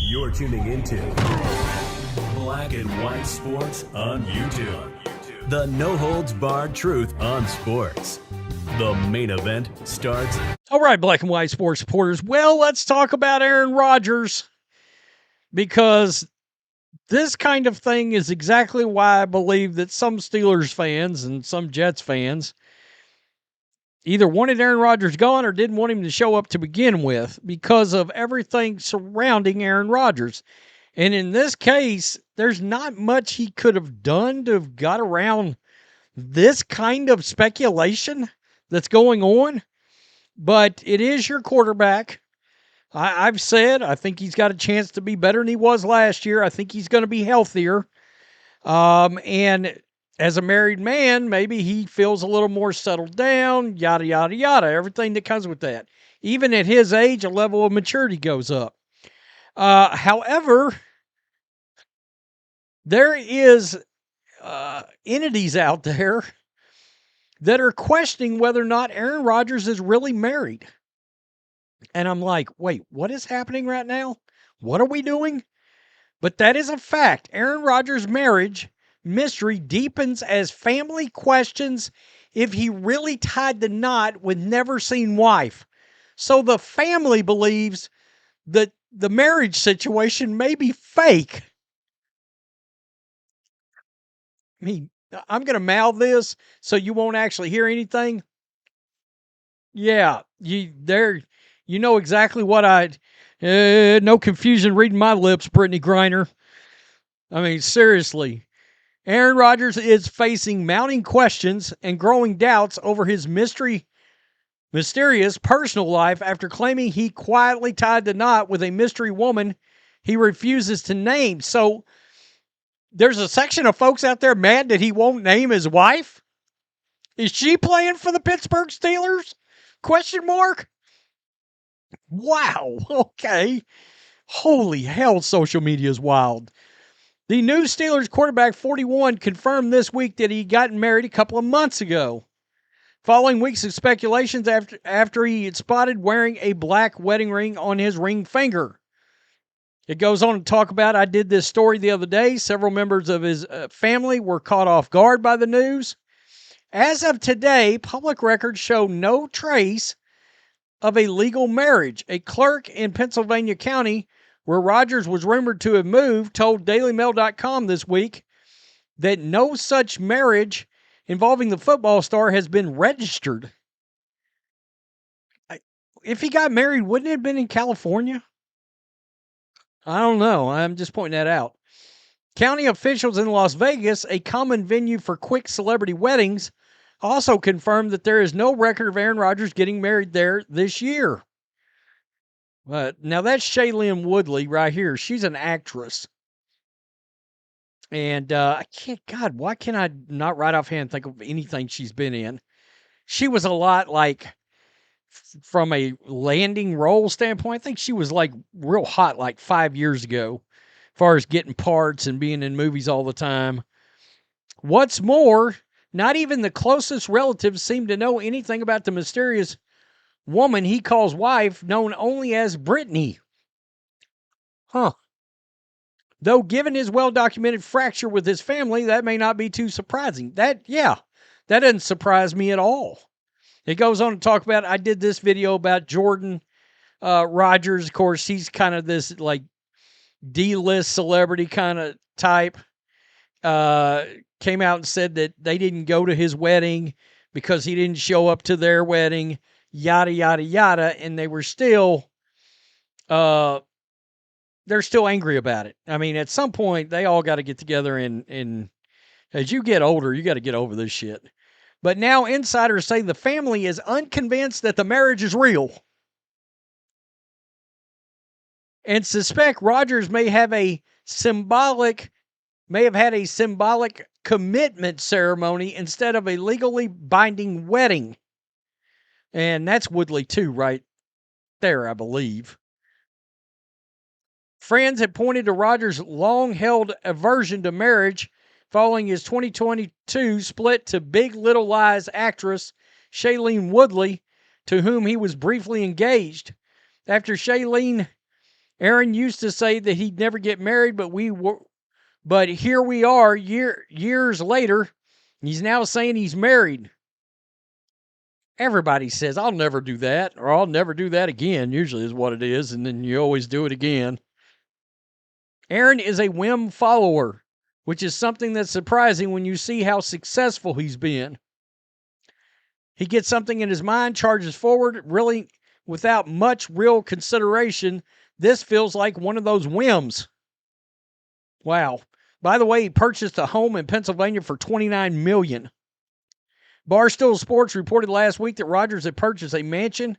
You're tuning into Black and White Sports on YouTube. The no-holds-barred truth on sports. The main event starts. All right, Black and White Sports supporters. Well, let's talk about Aaron Rodgers, because this kind of thing is exactly why I believe that some Steelers fans and some Jets fans either wanted Aaron Rodgers gone or didn't want him to show up to begin with, because of everything surrounding Aaron Rodgers. And in this case, there's not much he could have done to have got around this kind of speculation that's going on. But it is your quarterback. I've said I think he's got a chance to be better than he was last year. I think he's going to be healthier. And as a married man, maybe he feels a little more settled down, yada, yada, yada, everything that comes with that. Even at his age, a level of maturity goes up. However, there is entities out there that are questioning whether or not Aaron Rodgers is really married. And I'm like, wait, what is happening right now? What are we doing? But that is a fact. Aaron Rodgers' marriage mystery deepens as family questions if he really tied the knot with never-seen wife. So the family believes that the marriage situation may be fake. I mean, I'm going to mouth this so you won't actually hear anything. Yeah, you know exactly what no confusion reading my lips, Brittany Griner. I mean, seriously. Aaron Rodgers is facing mounting questions and growing doubts over his mysterious personal life after claiming he quietly tied the knot with a mystery woman he refuses to name. So there's a section of folks out there mad that he won't name his wife. Is she playing for the Pittsburgh Steelers? Question mark. Wow. Okay. Holy hell, social media is wild. The new Steelers quarterback, 41, confirmed this week that he got married a couple of months ago, following weeks of speculations after he had spotted wearing a black wedding ring on his ring finger. It goes on to talk about, I did this story the other day. Several members of his family were caught off guard by the news. As of today, public records show no trace of a legal marriage. A clerk in Pennsylvania County, where Rodgers was rumored to have moved, told DailyMail.com this week that no such marriage involving the football star has been registered. If he got married, wouldn't it have been in California? I don't know. I'm just pointing that out. County officials in Las Vegas, a common venue for quick celebrity weddings, also confirmed that there is no record of Aaron Rodgers getting married there this year. Now that's Shailene Woodley right here. She's an actress. And why can't I not right offhand think of anything she's been in? She was a lot like, from a landing role standpoint, I think she was like real hot like 5 years ago, as far as getting parts and being in movies all the time. What's more, not even the closest relatives seem to know anything about the mysterious woman he calls wife, known only as Brittany. Though given his well-documented fracture with his family, that may not be too surprising. That doesn't surprise me at all. It goes on to talk about, I did this video about Jordan Rodgers. Of course, he's kind of this like D-list celebrity kind of type. Came out and said that they didn't go to his wedding because he didn't show up to their wedding, yada, yada, yada. And they were still, they're still angry about it. I mean, at some point, they all got to get together and as you get older, you got to get over this shit. But now insiders say the family is unconvinced that the marriage is real and suspect Rodgers may have had a symbolic commitment ceremony instead of a legally binding wedding. And that's Woodley too, right there, I believe. Friends had pointed to Rodgers' long-held aversion to marriage following his 2022 split to Big Little Lies actress Shailene Woodley, to whom he was briefly engaged. After Shailene, Aaron used to say that he'd never get married, but here we are years later. He's now saying he's married. Everybody says, I'll never do that, or I'll never do that again, usually is what it is, and then you always do it again. Aaron is a whim follower, which is something that's surprising when you see how successful he's been. He gets something in his mind, charges forward, really without much real consideration. This feels like one of those whims. Wow. By the way, he purchased a home in Pennsylvania for $29 million. Barstool Sports reported last week that Rodgers had purchased a mansion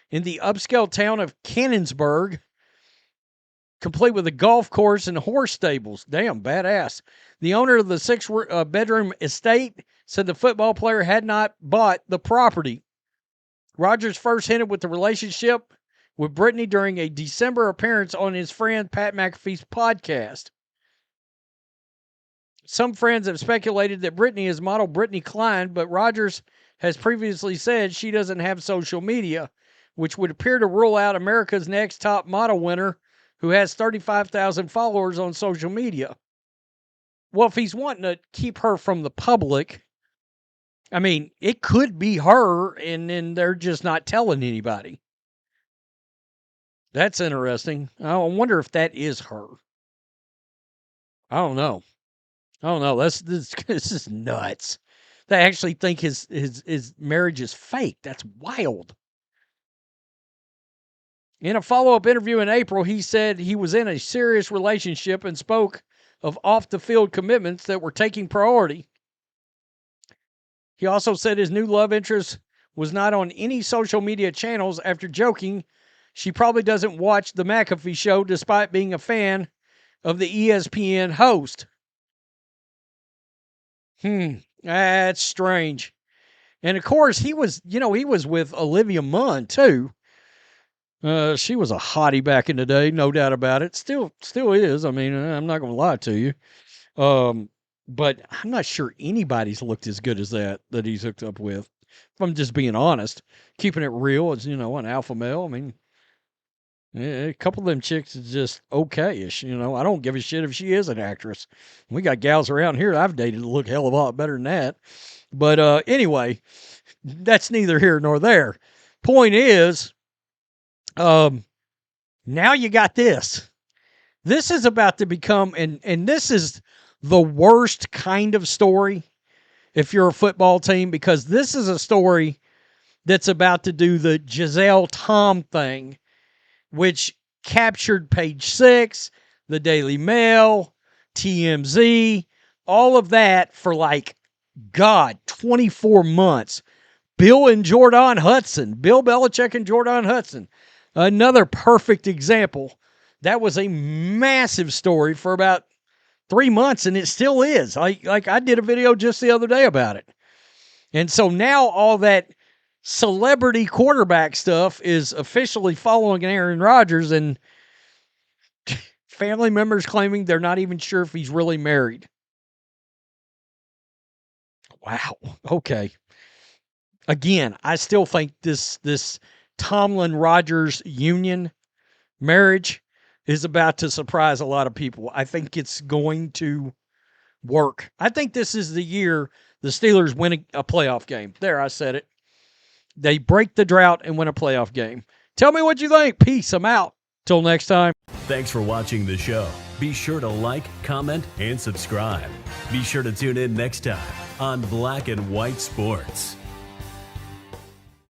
in the upscale town of Canonsburg, complete with a golf course and horse stables. Damn, badass. The owner of the 6-bedroom estate said the football player had not bought the property. Rodgers first hinted with the relationship with Brittany during a December appearance on his friend Pat McAfee's podcast. Some friends have speculated that Brittany is model Brittany Klein, but Rodgers has previously said she doesn't have social media, which would appear to rule out America's Next Top Model winner, who has 35,000 followers on social media. Well, if he's wanting to keep her from the public, I mean, it could be her, and then they're just not telling anybody. That's interesting. I wonder if that is her. I don't know. This is nuts. They actually think his marriage is fake. That's wild. In a follow-up interview in April, he said he was in a serious relationship and spoke of off-the-field commitments that were taking priority. He also said his new love interest was not on any social media channels after joking she probably doesn't watch the McAfee show despite being a fan of the ESPN host. That's strange. And of course, he was with Olivia Munn too. She was a hottie back in the day, no doubt about it. Still is. I mean, I'm not going to lie to you. But I'm not sure anybody's looked as good as that he's hooked up with. If I'm just being honest, keeping it real as, an alpha male. I mean, a couple of them chicks is just okay-ish. I don't give a shit if she is an actress. We got gals around here I've dated that look hell of a lot better than that. But anyway, that's neither here nor there. Point is, now you got this. This is about to become, and this is the worst kind of story if you're a football team, because this is a story that's about to do the Giselle Tom thing, which captured Page 6, the Daily Mail, TMZ, all of that for 24 months. Bill Belichick and Jordan Hudson. Another perfect example. That was a massive story for about 3 months, and it still is. Like I did a video just the other day about it. And so now all that celebrity quarterback stuff is officially following Aaron Rodgers, and family members claiming they're not even sure if he's really married. Wow. Okay. Again, I still think this Tomlin Rodgers union marriage is about to surprise a lot of people. I think it's going to work. I think this is the year the Steelers win a playoff game. There, I said it. They break the drought and win a playoff game. Tell me what you think. Peace. I'm out. Till next time. Thanks for watching the show. Be sure to like, comment, and subscribe. Be sure to tune in next time on Black and White Sports.